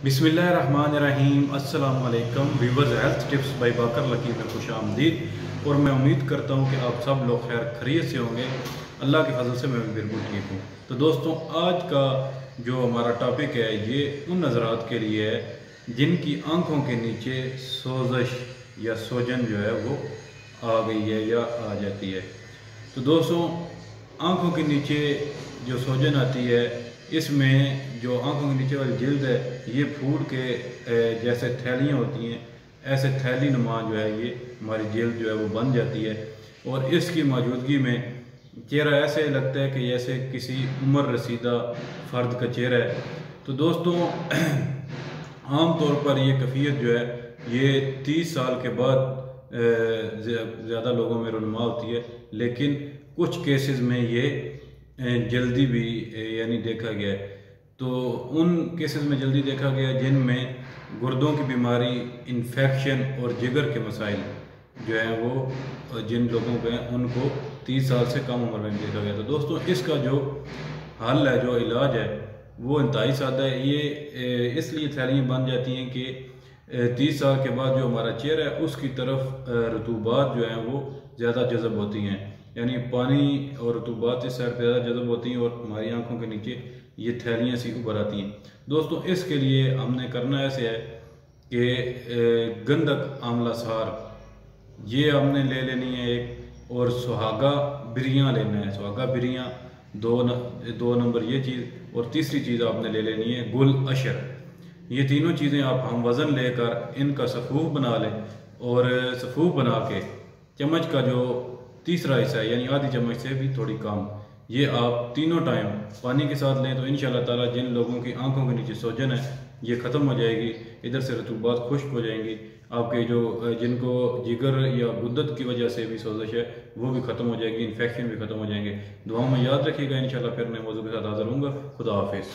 बिस्मिल्लाहिर्रहमानिर्रहीम। अस्सलाम वालेकुम viewers, health tips by Baqar Lucky में खुश आमदीद। और मैं उम्मीद करता हूँ कि आप सब लोग खैर खैरियत से होंगे। अल्लाह के फजल से मैं भी बिल्कुल ठीक हूँ। तो दोस्तों, आज का जो हमारा टॉपिक है ये उन हज़रात के लिए है जिनकी आंखों के नीचे सोजश या सोजन जो है वो आ गई है या आ जाती है। तो दोस्तों, आंखों के नीचे जो सोजन आती है, इसमें जो आंखों के नीचे वाली जिल्द है ये फूल के जैसे थैलियाँ होती हैं, ऐसे थैली नुमा जो है ये हमारी जिल्द जो है वो बन जाती है। और इसकी मौजूदगी में चेहरा ऐसे लगता है कि जैसे किसी उम्र रसीदा फ़र्द का चेहरा है। तो दोस्तों आम तौर पर ये कैफियत जो है ये 30 साल के बाद ज़्यादा लोगों में रुनुमा होती है, लेकिन कुछ केसेस में ये जल्दी भी यानी देखा गया है। तो उन केसेस में जल्दी देखा गया जिनमें गुर्दों की बीमारी, इन्फेक्शन और जिगर के मसाइल जो हैं वो जिन लोगों को हैं उनको 30 साल से कम उम्र में देखा गया। तो दोस्तों, इसका जो हल है, जो इलाज है वो इंतहाई सादा है। ये इसलिए थैलियाँ बन जाती हैं कि 30 साल के बाद जो हमारा चेहरा है उसकी तरफ रतूबात जो हैं वो ज़्यादा जज़ब होती हैं, यानी पानी और रतूबात इस साइड पर ज़्यादा जज़ब होती हैं और हमारी आंखों के नीचे ये थैलियाँ सी उभर आती हैं। दोस्तों, इसके लिए हमने करना ऐसे है कि गंधक आंवला सार ये हमने ले लेनी है एक, और सुहागा बिरियाँ लेना है। सुहागा बिरियाँ दो नंबर ये चीज़, और तीसरी चीज़ आपने ले लेनी है गुल अशर। ये तीनों चीज़ें आप हम वज़न लेकर इनका सफ़ूफ बना लें, और सफ़ूफ बना के चम्मच का जो तीसरा हिस्सा है यानी आधी चम्मच से भी थोड़ी कम, ये आप तीनों टाइम पानी के साथ लें तो इंशाल्लाह ताला जिन लोगों की आंखों के नीचे सोजन है ये ख़त्म हो जाएगी। इधर से रतूबात खुश्क हो जाएंगी। आपके जो जिनको जिगर या गुद्दत की वजह से भी सोजश है वो भी ख़त्म हो जाएगी, इन्फेक्शन भी ख़त्म हो जाएंगे। दुआओं में याद रखिएगा। इंशाल्लाह फिर नए मौजू के साथ हाज़िर होऊंगा। खुदा हाफिज़।